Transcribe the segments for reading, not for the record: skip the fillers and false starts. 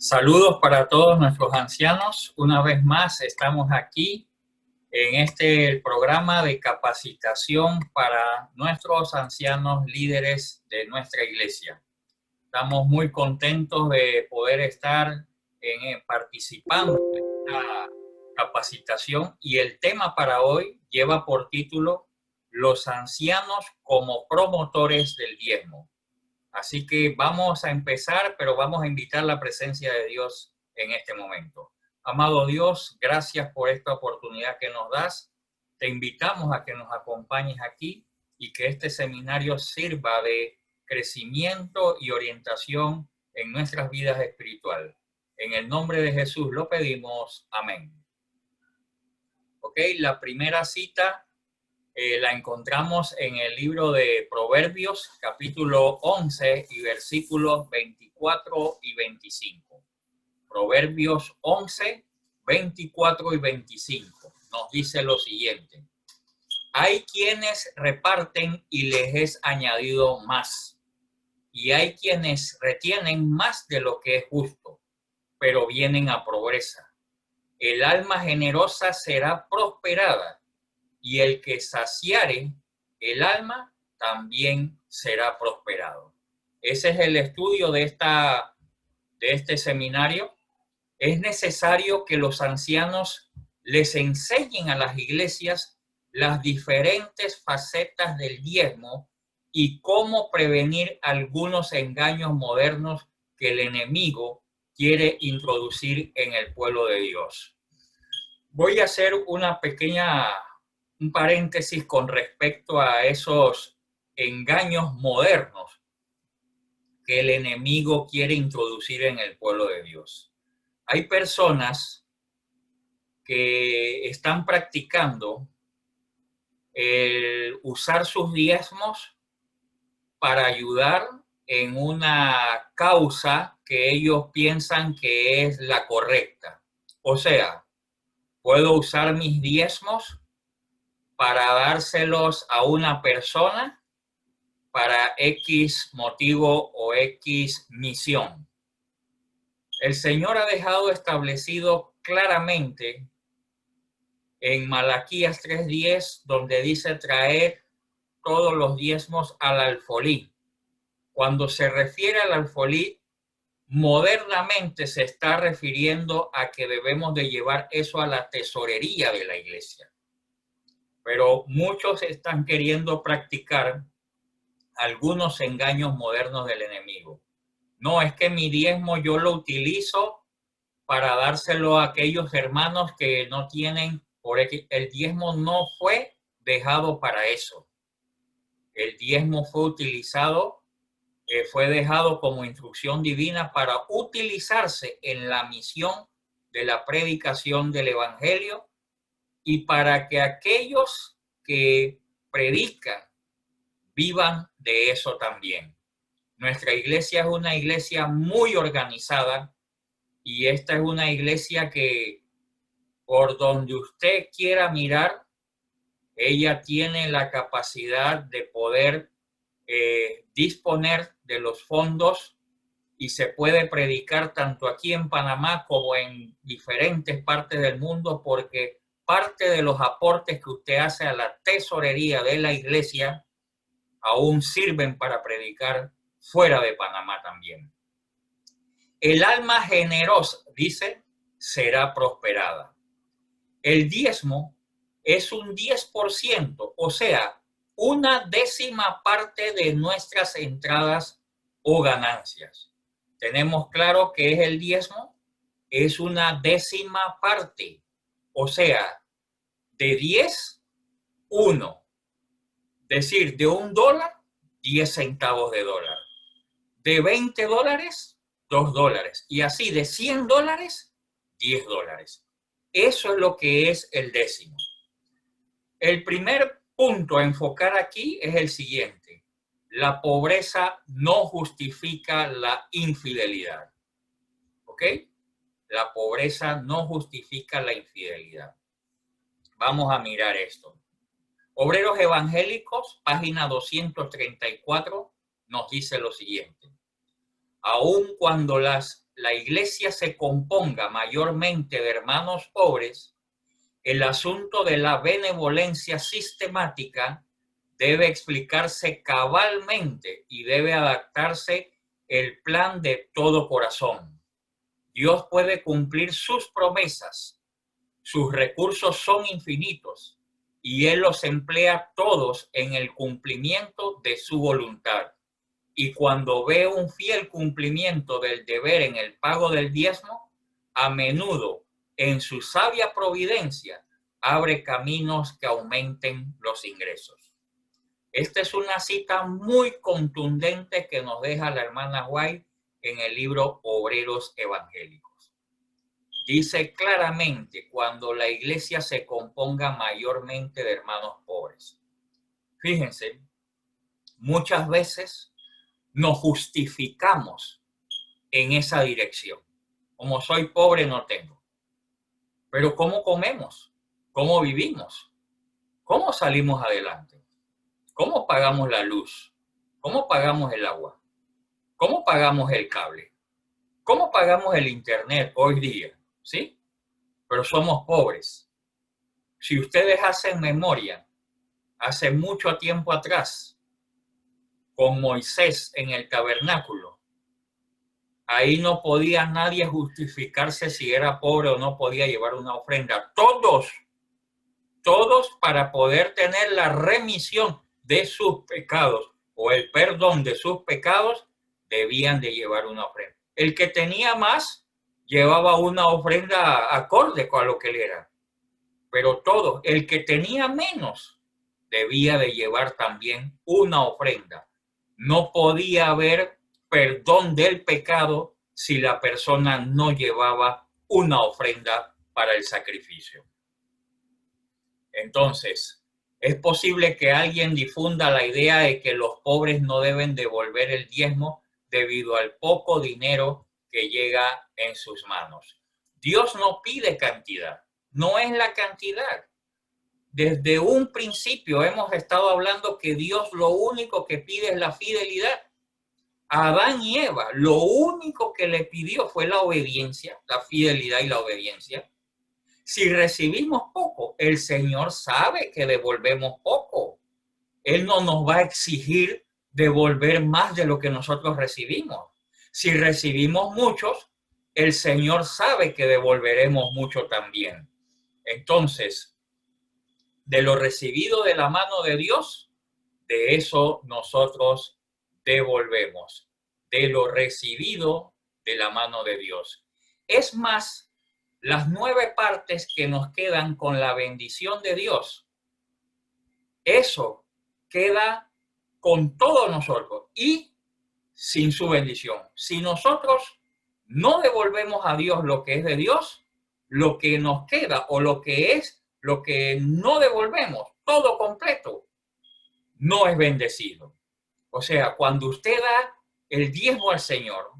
Saludos para todos nuestros ancianos. Una vez más estamos aquí en el programa de capacitación para nuestros ancianos líderes de nuestra iglesia. Estamos muy contentos de poder estar participando en esta capacitación y el tema para hoy lleva por título Los ancianos como promotores del diezmo. Así que vamos a empezar, pero vamos a invitar la presencia de Dios en este momento. Amado Dios, gracias por esta oportunidad que nos das. Te invitamos a que nos acompañes aquí y que este seminario sirva de crecimiento y orientación en nuestras vidas espirituales. En el nombre de Jesús lo pedimos. Amén. Ok, la primera cita la encontramos en el libro de Proverbios, capítulo 11 y versículos 24 y 25. Proverbios 11, 24 y 25. Nos dice lo siguiente. Hay quienes reparten y les es añadido más, y hay quienes retienen más de lo que es justo, pero vienen a pobreza. El alma generosa será prosperada, y el que saciare el alma también será prosperado. Ese es el estudio de este seminario. Es necesario que los ancianos les enseñen a las iglesias las diferentes facetas del diezmo y cómo prevenir algunos engaños modernos que el enemigo quiere introducir en el pueblo de Dios. Voy a hacer un paréntesis con respecto a esos engaños modernos que el enemigo quiere introducir en el pueblo de Dios. Hay personas que están practicando el usar sus diezmos para ayudar en una causa que ellos piensan que es la correcta. O sea, puedo usar mis diezmos para dárselos a una persona para X motivo o X misión. El Señor ha dejado establecido claramente en Malaquías 3:10, donde dice traer todos los diezmos al alfolí. Cuando se refiere al alfolí, modernamente se está refiriendo a que debemos de llevar eso a la tesorería de la iglesia. Pero muchos están queriendo practicar algunos engaños modernos del enemigo. No, es que mi diezmo yo lo utilizo para dárselo a aquellos hermanos que no tienen, porque el diezmo no fue dejado para eso. El diezmo fue utilizado, fue dejado como instrucción divina para utilizarse en la misión de la predicación del evangelio y para que aquellos que predican vivan de eso también. Nuestra iglesia es una iglesia muy organizada y esta es una iglesia que por donde usted quiera mirar, ella tiene la capacidad de poder disponer de los fondos y se puede predicar tanto aquí en Panamá como en diferentes partes del mundo, porque parte de los aportes que usted hace a la tesorería de la iglesia aún sirven para predicar fuera de Panamá también. El alma generosa, dice, será prosperada. El diezmo es un 10%, o sea, una décima parte de nuestras entradas o ganancias. Tenemos claro que es el diezmo, es una décima parte, o sea, de 10, 1. Es decir, de $1, 10 centavos de dólar. De $20, $2. Y así de $100, $10. Eso es lo que es el décimo. El primer punto a enfocar aquí es el siguiente. La pobreza no justifica la infidelidad. ¿Ok? La pobreza no justifica la infidelidad. Vamos a mirar esto. Obreros Evangélicos, página 234, nos dice lo siguiente. aun cuando la iglesia se componga mayormente de hermanos pobres, el asunto de la benevolencia sistemática debe explicarse cabalmente y debe adaptarse el plan de todo corazón. Dios puede cumplir sus promesas, sus recursos son infinitos y Él los emplea todos en el cumplimiento de su voluntad. Y cuando ve un fiel cumplimiento del deber en el pago del diezmo, a menudo, en su sabia providencia, abre caminos que aumenten los ingresos. Esta es una cita muy contundente que nos deja la hermana White en el libro Obreros Evangélicos. Dice claramente cuando la iglesia se componga mayormente de hermanos pobres. Fíjense, muchas veces nos justificamos en esa dirección. Como soy pobre no tengo. Pero ¿cómo comemos? ¿Cómo vivimos? ¿Cómo salimos adelante? ¿Cómo pagamos la luz? ¿Cómo pagamos el agua? ¿Cómo pagamos el cable? ¿Cómo pagamos el internet hoy día? ¿Sí? Pero somos pobres. Si ustedes hacen memoria, hace mucho tiempo atrás, con Moisés en el tabernáculo, ahí no podía nadie justificarse si era pobre o no podía llevar una ofrenda. Todos para poder tener la remisión de sus pecados o el perdón de sus pecados, debían de llevar una ofrenda. El que tenía más, llevaba una ofrenda acorde con lo que él era. Pero todos, el que tenía menos, debía de llevar también una ofrenda. No podía haber perdón del pecado si la persona no llevaba una ofrenda para el sacrificio. Entonces, es posible que alguien difunda la idea de que los pobres no deben devolver el diezmo debido al poco dinero que llega en sus manos. Dios no pide cantidad, no es la cantidad. Desde un principio hemos estado hablando que Dios lo único que pide es la fidelidad. A Adán y Eva, lo único que le pidió fue la obediencia, la fidelidad y la obediencia. Si recibimos poco, el Señor sabe que devolvemos poco. Él no nos va a exigir devolver más de lo que nosotros recibimos. Si recibimos muchos, el Señor sabe que devolveremos mucho también. Entonces, de lo recibido de la mano de Dios, de eso nosotros devolvemos. De lo recibido de la mano de Dios. Es más, las 9 partes que nos quedan con la bendición de Dios, eso queda con todos nosotros y sin su bendición. Si nosotros no devolvemos a Dios lo que es de Dios, lo que nos queda o lo que no devolvemos, todo completo, no es bendecido. O sea, cuando usted da el diezmo al Señor,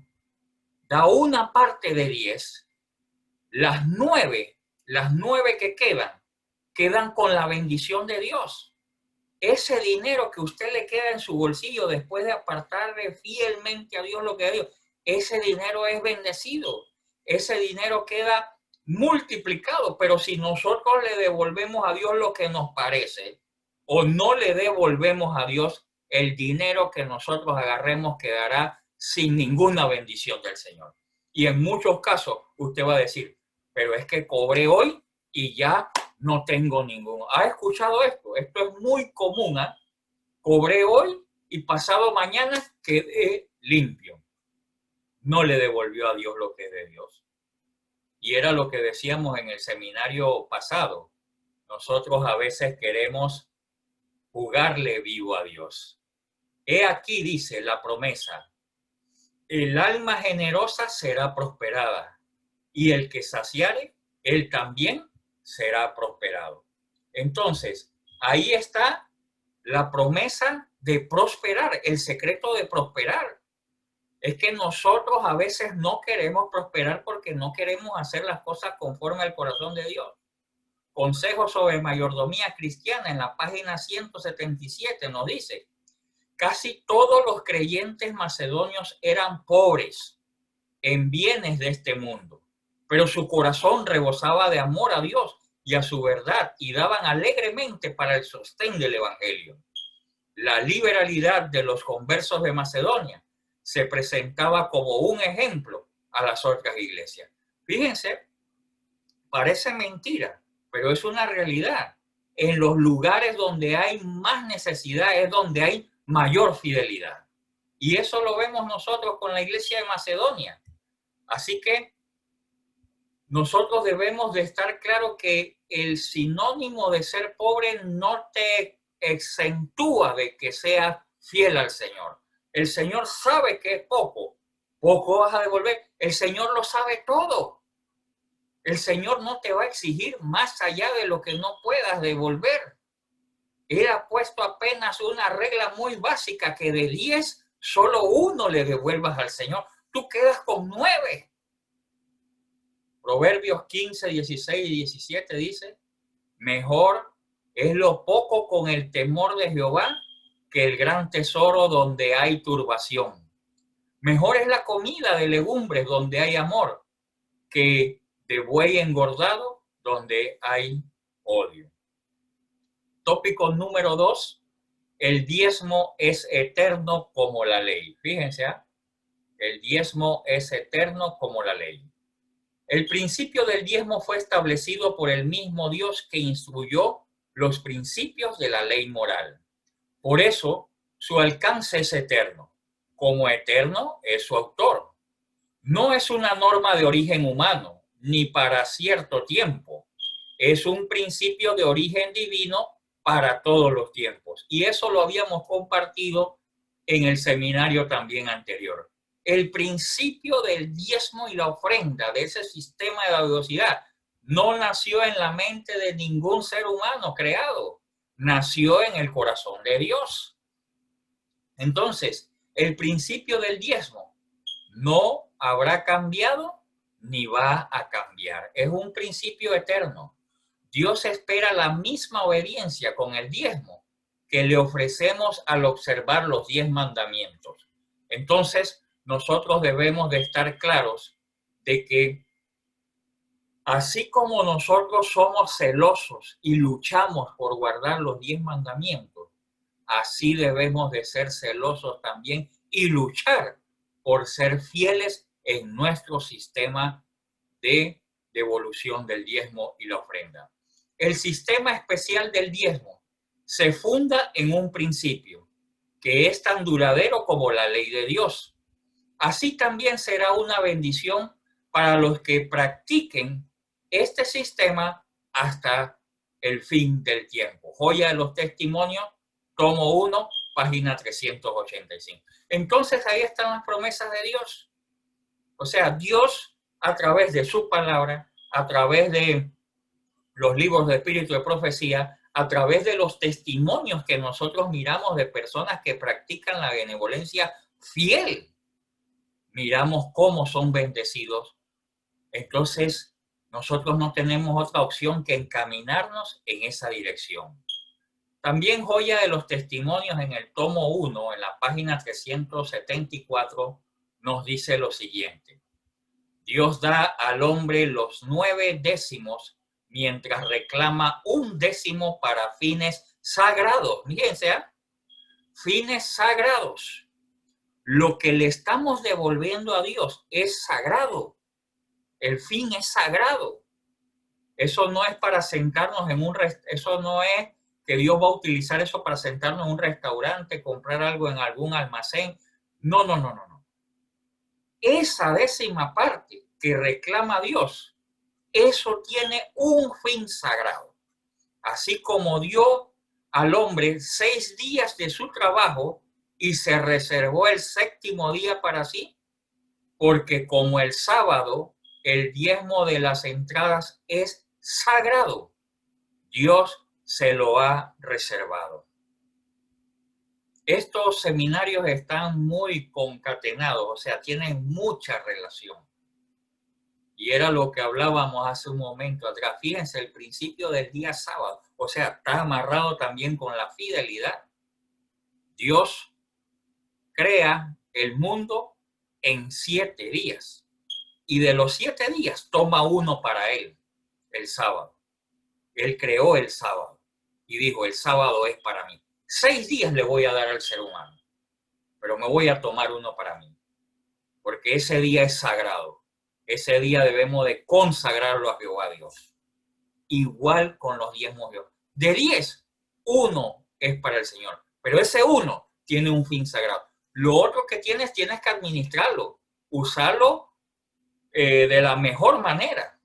da una parte de 10, las 9 que quedan con la bendición de Dios. Ese dinero que usted le queda en su bolsillo después de apartarle fielmente a Dios lo que es Dios, ese dinero es bendecido. Ese dinero queda multiplicado, pero si nosotros le devolvemos a Dios lo que nos parece o no le devolvemos a Dios, el dinero que nosotros agarremos quedará sin ninguna bendición del Señor. Y en muchos casos usted va a decir, pero es que cobré hoy y ya no tengo ninguno. ¿Ha escuchado esto? Esto es muy común, ¿eh? Cobré hoy y pasado mañana quedé limpio. No le devolvió a Dios lo que es de Dios. Y era lo que decíamos en el seminario pasado. Nosotros a veces queremos jugarle vivo a Dios. He aquí, dice la promesa, el alma generosa será prosperada, y el que saciare, él también será prosperado. Entonces, ahí está la promesa de prosperar, el secreto de prosperar. Es que nosotros a veces no queremos prosperar porque no queremos hacer las cosas conforme al corazón de Dios. Consejo sobre mayordomía cristiana en la página 177 nos dice, Casi todos los creyentes macedonios eran pobres en bienes de este mundo, pero su corazón rebosaba de amor a Dios y a su verdad y daban alegremente para el sostén del evangelio. La liberalidad de los conversos de Macedonia se presentaba como un ejemplo a las otras iglesias. Fíjense, parece mentira, pero es una realidad. En los lugares donde hay más necesidad es donde hay mayor fidelidad. Y eso lo vemos nosotros con la iglesia de Macedonia. Así que nosotros debemos de estar claro que el sinónimo de ser pobre no te exentúa de que seas fiel al Señor. El Señor sabe que es poco, poco vas a devolver. El Señor lo sabe todo. El Señor no te va a exigir más allá de lo que no puedas devolver. Él ha puesto apenas una regla muy básica que de 10, solo 1 le devuelvas al Señor. Tú quedas con 9. Proverbios 15, 16 y 17 dice, mejor es lo poco con el temor de Jehová que el gran tesoro donde hay turbación. Mejor es la comida de legumbres donde hay amor que de buey engordado donde hay odio. Tópico número 2, el diezmo es eterno como la ley. Fíjense, el diezmo es eterno como la ley. El principio del diezmo fue establecido por el mismo Dios que instruyó los principios de la ley moral. Por eso, su alcance es eterno. Como eterno es su autor. No es una norma de origen humano, ni para cierto tiempo. Es un principio de origen divino para todos los tiempos. Y eso lo habíamos compartido en el seminario también anterior. El principio del diezmo y la ofrenda, de ese sistema de dadivosidad, no nació en la mente de ningún ser humano creado, nació en el corazón de Dios. Entonces, el principio del diezmo no habrá cambiado ni va a cambiar. Es un principio eterno. Dios espera la misma obediencia con el diezmo que le ofrecemos al observar los 10 mandamientos. Entonces, nosotros debemos de estar claros de que así como nosotros somos celosos y luchamos por guardar los 10 mandamientos, así debemos de ser celosos también y luchar por ser fieles en nuestro sistema de devolución del diezmo y la ofrenda. El sistema especial del diezmo se funda en un principio que es tan duradero como la ley de Dios. Así también será una bendición para los que practiquen este sistema hasta el fin del tiempo. Joya de los Testimonios, tomo 1, página 385. Entonces ahí están las promesas de Dios. O sea, Dios a través de su palabra, a través de los libros de espíritu de profecía, a través de los testimonios que nosotros miramos de personas que practican la benevolencia fiel, miramos cómo son bendecidos. Entonces, nosotros no tenemos otra opción que encaminarnos en esa dirección. También Joya de los Testimonios en el tomo 1, en la página 374, nos dice lo siguiente. Dios da al hombre los 9 décimos mientras reclama 1 décimo para fines sagrados. Fíjense, fines sagrados. Lo que le estamos devolviendo a Dios es sagrado. El fin es sagrado. Eso no es para sentarnos en eso no es que Dios va a utilizar eso para sentarnos en un restaurante, comprar algo en algún almacén. No. Esa décima parte que reclama Dios, eso tiene un fin sagrado. Así como dio al hombre 6 días de su trabajo y se reservó el 7º día para sí, porque como el sábado, el diezmo de las entradas es sagrado, Dios se lo ha reservado. Estos seminarios están muy concatenados, o sea, tienen mucha relación. Y era lo que hablábamos hace un momento atrás. Fíjense, el principio del día sábado, o sea, está amarrado también con la fidelidad. Dios crea el mundo en 7 días. Y de los 7 días toma uno para él, el sábado. Él creó el sábado y dijo, el sábado es para mí. 6 días le voy a dar al ser humano, pero me voy a tomar uno para mí, porque ese día es sagrado. Ese día debemos de consagrarlo a Jehová Dios. Igual con los diezmos de 10, uno es para el Señor, pero ese uno tiene un fin sagrado. Lo otro que tienes que administrarlo, usarlo de la mejor manera.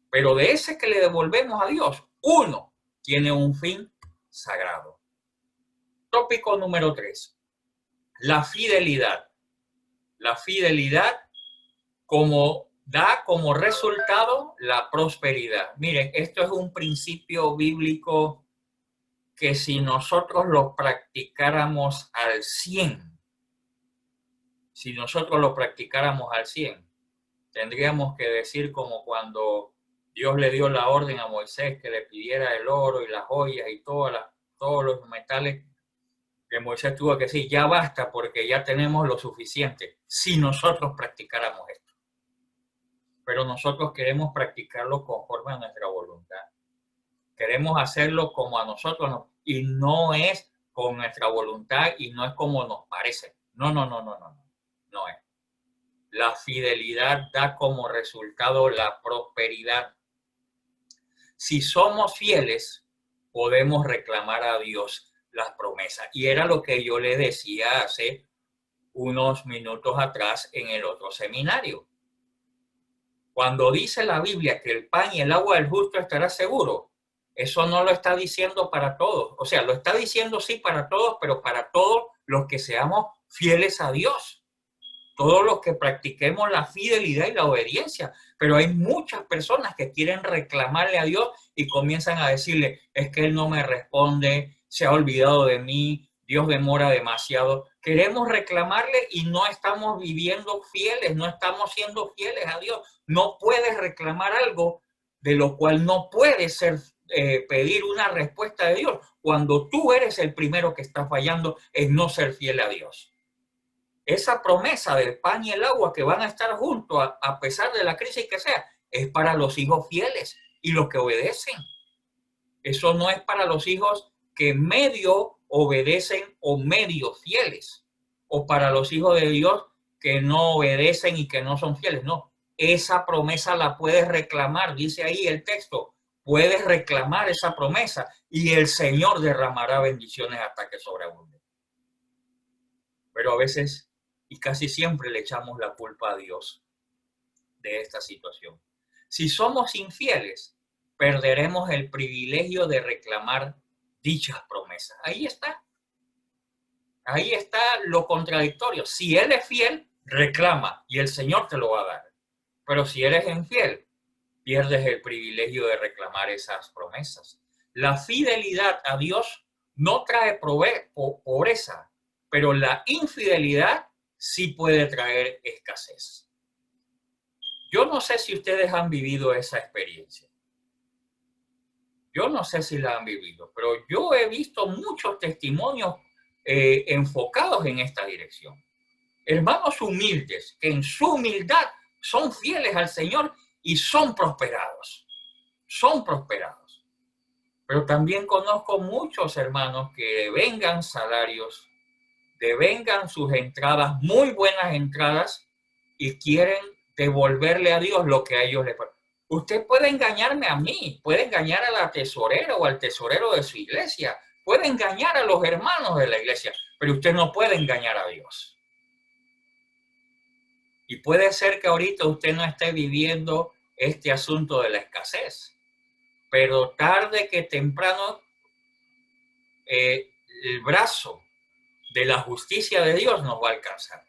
Pero de ese que le devolvemos a Dios, uno tiene un fin sagrado. Tópico número 3. La fidelidad. La fidelidad da como resultado la prosperidad. Miren, esto es un principio bíblico que si nosotros lo practicáramos al 100, tendríamos que decir como cuando Dios le dio la orden a Moisés que le pidiera el oro y las joyas y todos los metales, que Moisés tuvo que decir, ya basta porque ya tenemos lo suficiente, si nosotros practicáramos esto. Pero nosotros queremos practicarlo conforme a nuestra voluntad. Queremos hacerlo como a nosotros y no es con nuestra voluntad y no es como nos parece. No es. La fidelidad da como resultado la prosperidad. Si somos fieles, podemos reclamar a Dios las promesas. Y era lo que yo le decía hace unos minutos atrás en el otro seminario. Cuando dice la Biblia que el pan y el agua del justo estará seguro, eso no lo está diciendo para todos. O sea, lo está diciendo sí para todos, pero para todos los que seamos fieles a Dios. Todos los que practiquemos la fidelidad y la obediencia. Pero hay muchas personas que quieren reclamarle a Dios y comienzan a decirle, es que Él no me responde, se ha olvidado de mí, Dios demora demasiado. Queremos reclamarle y no estamos viviendo fieles, no estamos siendo fieles a Dios. No puedes reclamar algo de lo cual no puedes pedir una respuesta de Dios cuando tú eres el primero que está fallando en no ser fiel a Dios. Esa promesa del pan y el agua que van a estar juntos a pesar de la crisis que sea, es para los hijos fieles y los que obedecen. Eso no es para los hijos que medio obedecen o medio fieles, o para los hijos de Dios que no obedecen y que no son fieles. No, esa promesa la puedes reclamar, dice ahí el texto, puedes reclamar esa promesa y el Señor derramará bendiciones hasta que sobreabunde. Pero a veces y casi siempre le echamos la culpa a Dios de esta situación. Si somos infieles, perderemos el privilegio de reclamar dichas promesas. Ahí está. Ahí está lo contradictorio. Si Él es fiel, reclama y el Señor te lo va a dar. Pero si eres infiel, pierdes el privilegio de reclamar esas promesas. La fidelidad a Dios no trae pobreza, pero la infidelidad sí puede traer escasez. Yo no sé si ustedes han vivido esa experiencia. Yo no sé si la han vivido, pero yo he visto muchos testimonios enfocados en esta dirección. Hermanos humildes, que en su humildad son fieles al Señor y son prosperados. Son prosperados. Pero también conozco muchos hermanos que vengan salarios, devengan sus entradas, muy buenas entradas, y quieren devolverle a Dios lo que a ellos les falta. Usted puede engañarme a mí, puede engañar a la tesorera o al tesorero de su iglesia, puede engañar a los hermanos de la iglesia, pero usted no puede engañar a Dios. Y puede ser que ahorita usted no esté viviendo este asunto de la escasez, pero tarde que temprano el brazo de la justicia de Dios nos va a alcanzar.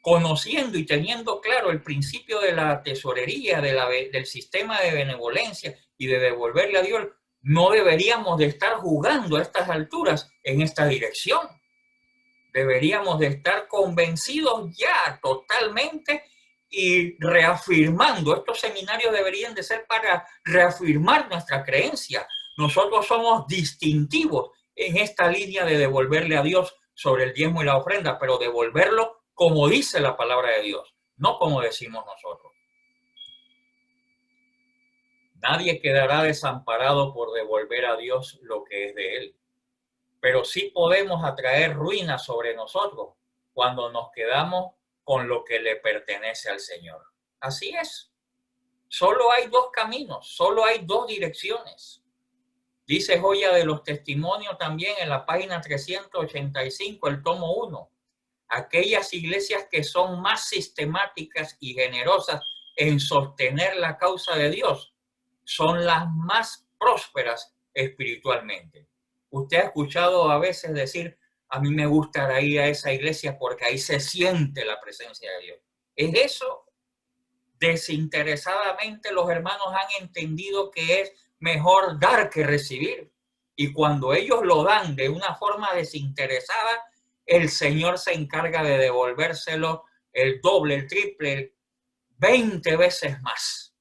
Conociendo y teniendo claro el principio de la tesorería, del sistema de benevolencia y de devolverle a Dios, no deberíamos de estar jugando a estas alturas en esta dirección. Deberíamos de estar convencidos ya totalmente y reafirmando. Estos seminarios deberían de ser para reafirmar nuestra creencia. Nosotros somos distintivos en esta línea de devolverle a Dios sobre el diezmo y la ofrenda, pero devolverlo como dice la palabra de Dios, no como decimos nosotros. Nadie quedará desamparado por devolver a Dios lo que es de él. Pero sí podemos atraer ruina sobre nosotros cuando nos quedamos con lo que le pertenece al Señor. Así es. Solo hay dos caminos, solo hay dos direcciones. Dice Joya de los Testimonios también en la página 385, el tomo 1. Aquellas iglesias que son más sistemáticas y generosas en sostener la causa de Dios son las más prósperas espiritualmente. Usted ha escuchado a veces decir, a mí me gusta ir a esa iglesia porque ahí se siente la presencia de Dios. ¿Es eso? Desinteresadamente los hermanos han entendido que es mejor dar que recibir. Y cuando ellos lo dan de una forma desinteresada, el Señor se encarga de devolvérselo el doble, el triple, 20 veces más.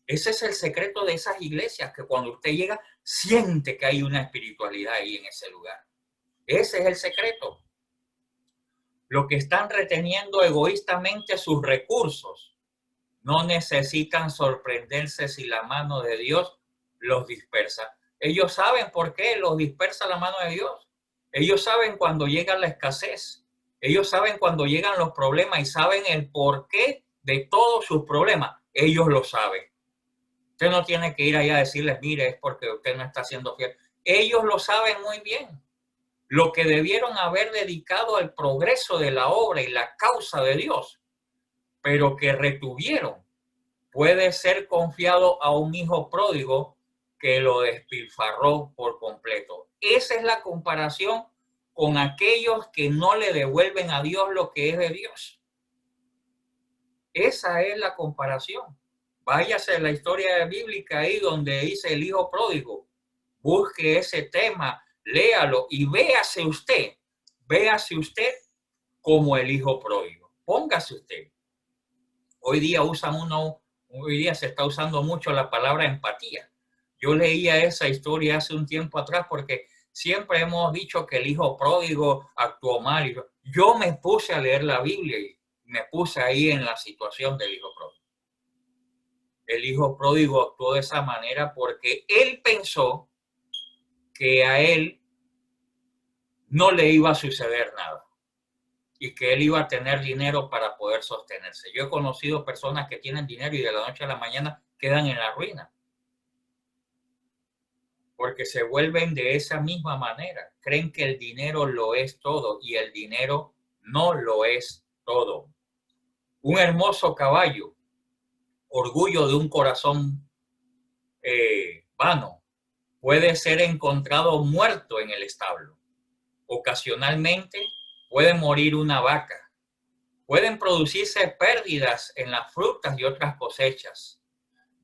Ese es el secreto de esas iglesias, que cuando usted llega, siente que hay una espiritualidad ahí en ese lugar. Ese es el secreto. Lo que están reteniendo egoístamente sus recursos no necesitan sorprenderse si la mano de Dios los dispersa. Ellos saben por qué los dispersa la mano de Dios. Ellos saben cuando llega la escasez. Ellos saben cuando llegan los problemas y saben el porqué de todos sus problemas. Ellos lo saben. Usted no tiene que ir allá a decirles, mire, es porque usted no está siendo fiel. Ellos lo saben muy bien. Lo que debieron haber dedicado al progreso de la obra y la causa de Dios, pero que retuvieron, puede ser confiado a un hijo pródigo que lo despilfarró por completo. Esa es la comparación con aquellos que no le devuelven a Dios lo que es de Dios. Esa es la comparación. Váyase a la historia bíblica ahí donde dice el hijo pródigo. Busque ese tema, léalo y véase usted como el hijo pródigo. Póngase usted. Hoy día se está usando mucho la palabra empatía. Yo leía esa historia hace un tiempo atrás porque siempre hemos dicho que el hijo pródigo actuó mal. Yo me puse a leer la Biblia y me puse ahí en la situación del hijo pródigo. El hijo pródigo actuó de esa manera porque él pensó que a él no le iba a suceder nada y que él iba a tener dinero para poder sostenerse. Yo he conocido personas que tienen dinero y de la noche a la mañana quedan en la ruina porque se vuelven de esa misma manera. Creen que el dinero lo es todo y el dinero no lo es todo. Un hermoso caballo, orgullo de un corazón vano, puede ser encontrado muerto en el establo. Ocasionalmente puede morir una vaca. Pueden producirse pérdidas en las frutas y otras cosechas.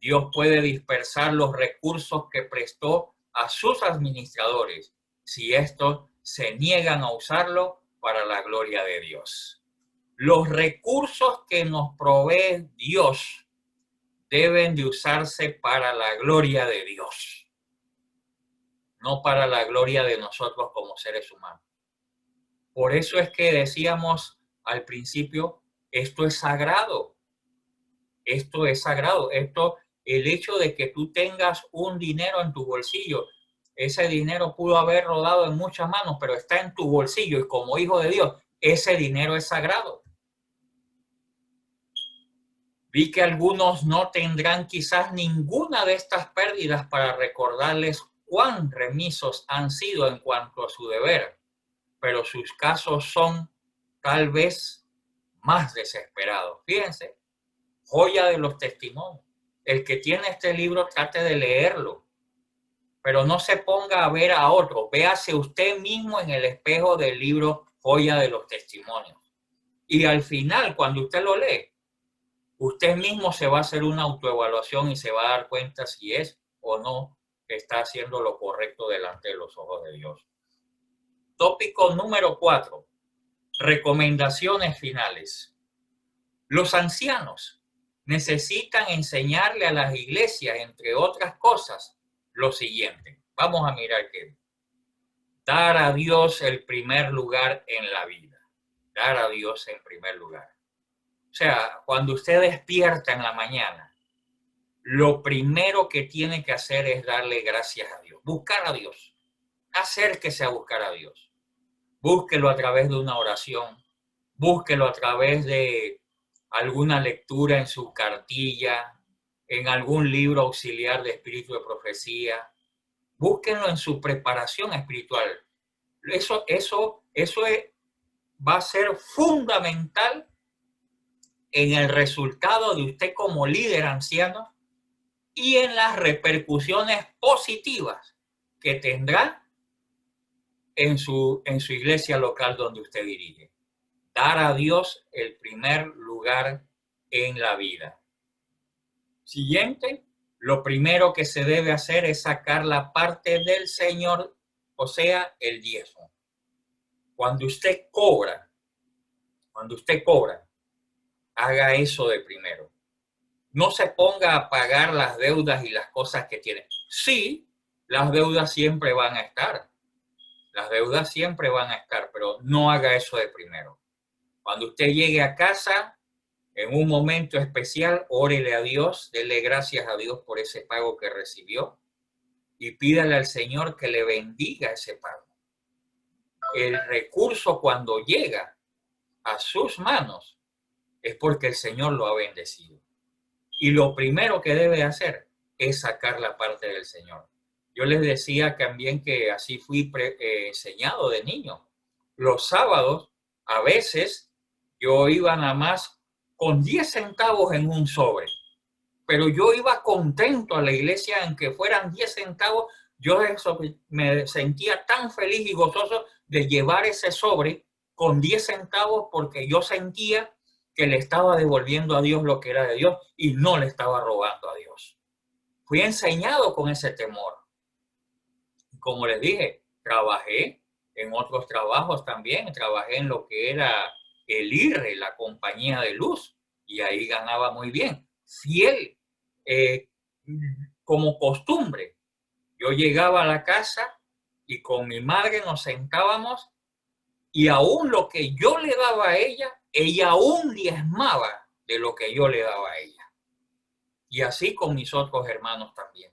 Dios puede dispersar los recursos que prestó a sus administradores si estos se niegan a usarlo para la gloria de Dios. Los recursos que nos provee Dios deben de usarse para la gloria de Dios, no para la gloria de nosotros como seres humanos. Por eso es que decíamos al principio, esto es sagrado. Esto es sagrado. El hecho de que tú tengas un dinero en tu bolsillo, ese dinero pudo haber rodado en muchas manos, pero está en tu bolsillo y como hijo de Dios, ese dinero es sagrado. Vi que algunos no tendrán quizás ninguna de estas pérdidas para recordarles cuán remisos han sido en cuanto a su deber, pero sus casos son tal vez más desesperados. Fíjense, Joya de los Testimonios. El que tiene este libro trate de leerlo, pero no se ponga a ver a otro. Véase usted mismo en el espejo del libro Joya de los Testimonios. Y al final, cuando usted lo lee, usted mismo se va a hacer una autoevaluación y se va a dar cuenta si es o no está haciendo lo correcto delante de los ojos de Dios. Tópico número 4. Recomendaciones finales. Los ancianos necesitan enseñarle a las iglesias, entre otras cosas, lo siguiente. Vamos a mirar qué. Dar a Dios el primer lugar en la vida. Dar a Dios en primer lugar. O sea, cuando usted despierta en la mañana, lo primero que tiene que hacer es darle gracias a Dios. Buscar a Dios. Acérquese a buscar a Dios. Búsquelo a través de una oración. Búsquelo a través de alguna lectura en su cartilla, en algún libro auxiliar de espíritu de profecía. Búsquenlo en su preparación espiritual. Va a ser fundamental en el resultado de usted como líder anciano y en las repercusiones positivas que tendrá en su iglesia local donde usted dirige. Dar a Dios el primer lugar en la vida. Siguiente, lo primero que se debe hacer es sacar la parte del Señor, o sea, el diezmo. Cuando usted cobra, haga eso de primero. No se ponga a pagar las deudas y las cosas que tiene. Sí, las deudas siempre van a estar. Las deudas siempre van a estar, pero no haga eso de primero. Cuando usted llegue a casa, en un momento especial, órele a Dios, dele gracias a Dios por ese pago que recibió y pídale al Señor que le bendiga ese pago. El recurso cuando llega a sus manos es porque el Señor lo ha bendecido. Y lo primero que debe hacer es sacar la parte del Señor. Yo les decía también que así fui enseñado de niño. Los sábados, a veces, yo iba nada más con 10 centavos en un sobre. Pero yo iba contento a la iglesia en que fueran 10 centavos. Yo me sentía tan feliz y gozoso de llevar ese sobre con 10 centavos porque yo sentía que le estaba devolviendo a Dios lo que era de Dios y no le estaba robando a Dios. Fui enseñado con ese temor. Como les dije, trabajé en otros trabajos también. Trabajé en lo que era el IRRE, la compañía de luz, y ahí ganaba muy bien. Fiel, como costumbre. Yo llegaba a la casa y con mi madre nos sentábamos y aún lo que yo le daba a ella aún diezmaba de lo que yo le daba a ella. Y así con mis otros hermanos también.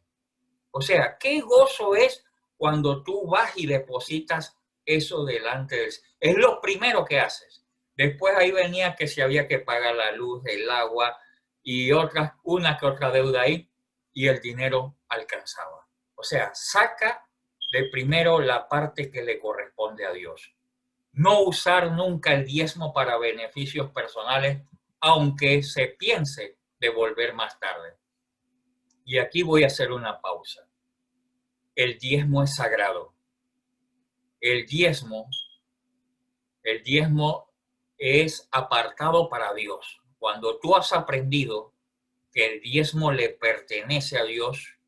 O sea, qué gozo es cuando tú vas y depositas eso delante de él. Es lo primero que haces. Después ahí venía que si había que pagar la luz, el agua y una que otra deuda ahí, y el dinero alcanzaba. O sea, saca de primero la parte que le corresponde a Dios. No usar nunca el diezmo para beneficios personales, aunque se piense devolver más tarde. Y aquí voy a hacer una pausa. El diezmo es sagrado. El diezmo es apartado para Dios. Cuando tú has aprendido que el diezmo le pertenece a Dios,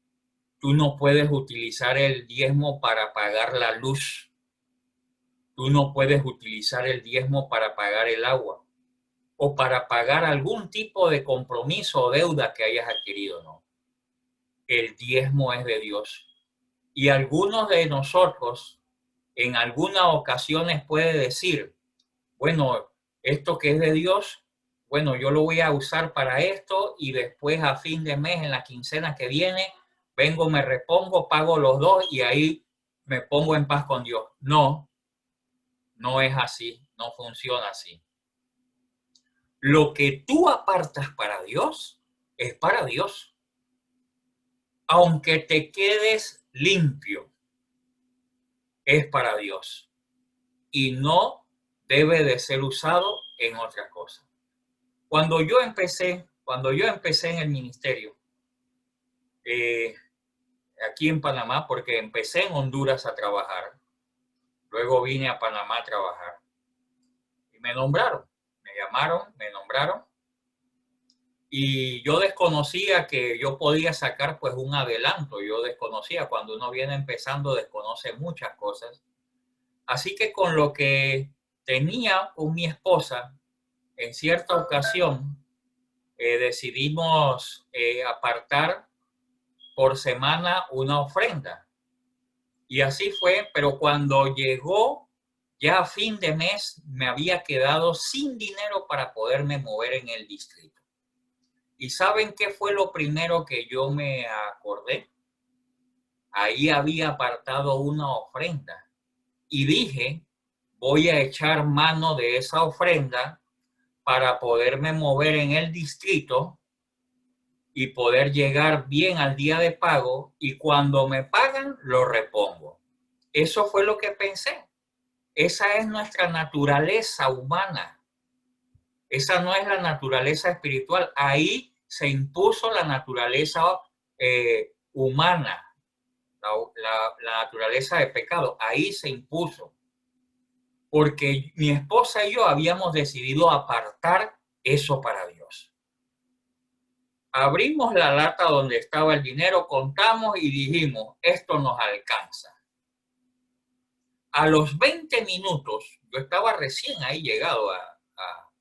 tú no puedes utilizar el diezmo para pagar la luz. Tú no puedes utilizar el diezmo para pagar el agua o para pagar algún tipo de compromiso o deuda que hayas adquirido, no. El diezmo es de Dios. Y algunos de nosotros en algunas ocasiones puede decir, bueno, esto que es de Dios, bueno, yo lo voy a usar para esto y después a fin de mes, en la quincena que viene, vengo, me repongo, pago los dos y ahí me pongo en paz con Dios. No, no es así, no funciona así. Lo que tú apartas para Dios es para Dios. Aunque te quedes limpio, es para Dios. Y no debe de ser usado en otras cosas. Cuando yo empecé en el ministerio, aquí en Panamá, porque empecé en Honduras a trabajar, luego vine a Panamá a trabajar y me nombraron, me llamaron, me nombraron y yo desconocía que yo podía sacar pues un adelanto, yo desconocía, cuando uno viene empezando desconoce muchas cosas, así que con lo que tenía con mi esposa, en cierta ocasión decidimos apartar por semana una ofrenda. Y así fue, pero cuando llegó ya a fin de mes, me había quedado sin dinero para poderme mover en el distrito. ¿Y saben qué fue lo primero que yo me acordé? Ahí había apartado una ofrenda y dije, voy a echar mano de esa ofrenda para poderme mover en el distrito y poder llegar bien al día de pago, y cuando me pagan lo repongo. Eso fue lo que pensé. Esa es nuestra naturaleza humana. Esa no es la naturaleza espiritual. Ahí se impuso la naturaleza humana, la naturaleza de pecado. Ahí se impuso. Porque mi esposa y yo habíamos decidido apartar eso para Dios. Abrimos la lata donde estaba el dinero, contamos y dijimos, esto nos alcanza. A los 20 minutos, yo estaba recién ahí llegado a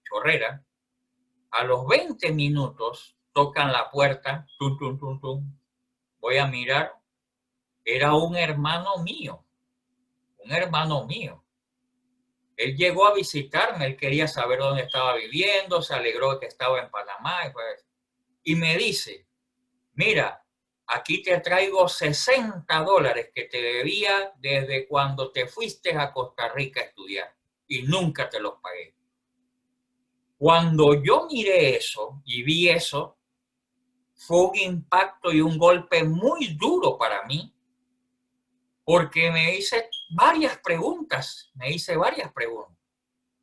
Chorrera, a los 20 minutos tocan la puerta, tum, tum, tum, tum. Voy a mirar, era un hermano mío. Él llegó a visitarme, él quería saber dónde estaba viviendo, se alegró de que estaba en Panamá y me dice, mira, aquí te traigo $60 que te debía desde cuando te fuiste a Costa Rica a estudiar y nunca te los pagué. Cuando yo miré eso y vi eso, fue un impacto y un golpe muy duro para mí, porque me hice varias preguntas.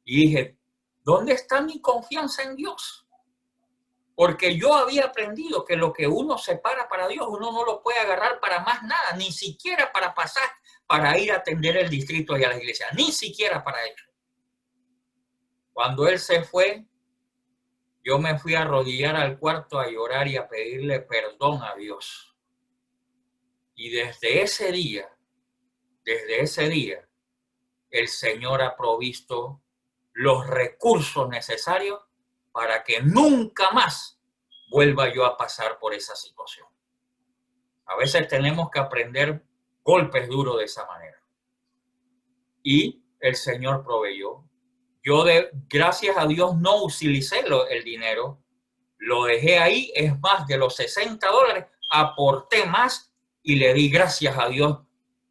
Y dije, ¿dónde está mi confianza en Dios? Porque yo había aprendido que lo que uno separa para Dios, uno no lo puede agarrar para más nada, ni siquiera para pasar, para ir a atender el distrito y a la iglesia, ni siquiera para eso. Cuando él se fue, yo me fui a arrodillar al cuarto a llorar y a pedirle perdón a Dios. Y desde ese día, el Señor ha provisto los recursos necesarios para que nunca más vuelva yo a pasar por esa situación. A veces tenemos que aprender golpes duros de esa manera. Y el Señor proveyó. Yo, gracias a Dios, no utilicé el dinero, lo dejé ahí. Es más, de los $60, aporté más y le di gracias a Dios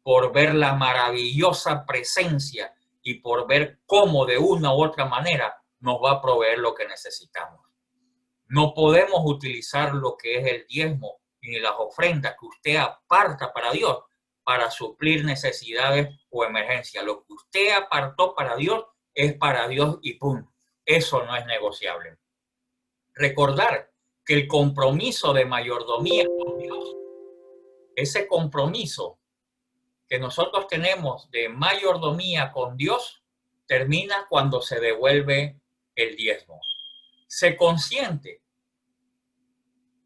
por ver la maravillosa presencia y por ver cómo de una u otra manera nos va a proveer lo que necesitamos. No podemos utilizar lo que es el diezmo ni las ofrendas que usted aparta para Dios para suplir necesidades o emergencias. Lo que usted apartó para Dios es para Dios y punto. Eso no es negociable. Recordar que el compromiso de mayordomía con Dios, ese compromiso que nosotros tenemos de mayordomía con Dios, termina cuando se devuelve el diezmo.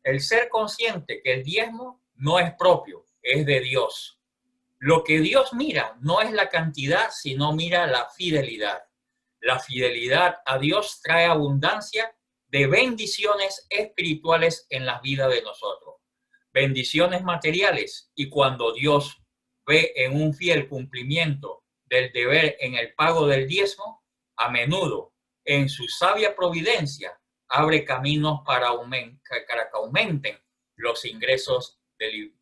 El ser consciente que el diezmo no es propio, es de Dios. Lo que Dios mira no es la cantidad, sino mira la fidelidad. La fidelidad a Dios trae abundancia de bendiciones espirituales en la vida de nosotros. Bendiciones materiales, y cuando Dios ve en un fiel cumplimiento del deber en el pago del diezmo, a menudo en su sabia providencia abre caminos para que aumenten los ingresos del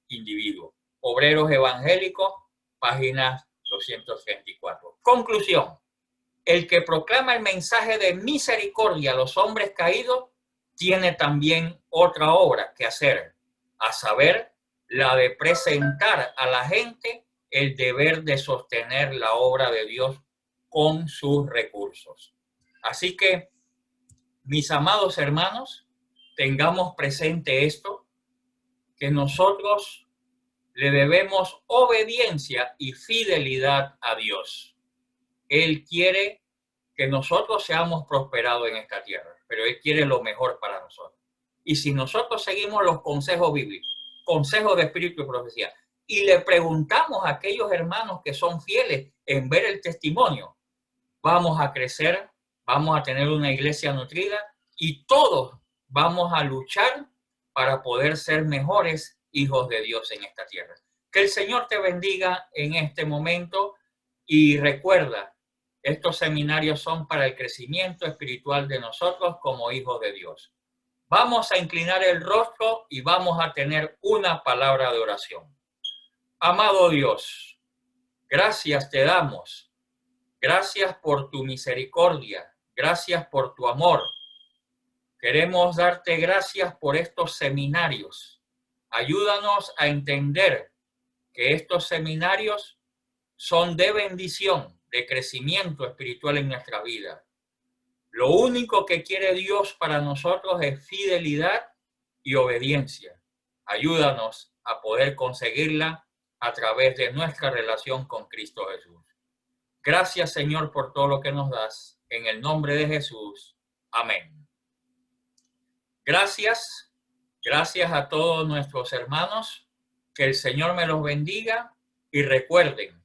individuo. Obreros Evangélicos, página 234. Conclusión. El que proclama el mensaje de misericordia a los hombres caídos tiene también otra obra que hacer, a saber, la de presentar a la gente el deber de sostener la obra de Dios con sus recursos. Así que, mis amados hermanos, tengamos presente esto, que nosotros le debemos obediencia y fidelidad a Dios. Él quiere que nosotros seamos prosperados en esta tierra, pero Él quiere lo mejor para nosotros. Y si nosotros seguimos los consejos bíblicos, consejos de espíritu y profecía, y le preguntamos a aquellos hermanos que son fieles en ver el testimonio, vamos a crecer, vamos a tener una iglesia nutrida y todos vamos a luchar para poder ser mejores hijos de Dios en esta tierra. Que el Señor te bendiga en este momento y recuerda, estos seminarios son para el crecimiento espiritual de nosotros como hijos de Dios. Vamos a inclinar el rostro y vamos a tener una palabra de oración. Amado Dios, gracias te damos. Gracias por tu misericordia. Gracias por tu amor. Queremos darte gracias por estos seminarios. Ayúdanos a entender que estos seminarios son de bendición, de crecimiento espiritual en nuestra vida. Lo único que quiere Dios para nosotros es fidelidad y obediencia. Ayúdanos a poder conseguirla a través de nuestra relación con Cristo Jesús. Gracias, Señor, por todo lo que nos das. En el nombre de Jesús. Amén. Gracias. Gracias a todos nuestros hermanos. Que el Señor me los bendiga. Y recuerden,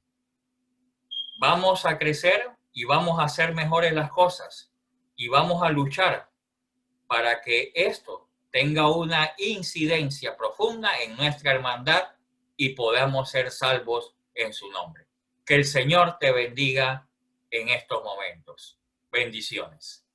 vamos a crecer y vamos a hacer mejores las cosas. Y vamos a luchar para que esto tenga una incidencia profunda en nuestra hermandad y podamos ser salvos en su nombre. Que el Señor te bendiga en estos momentos. Bendiciones.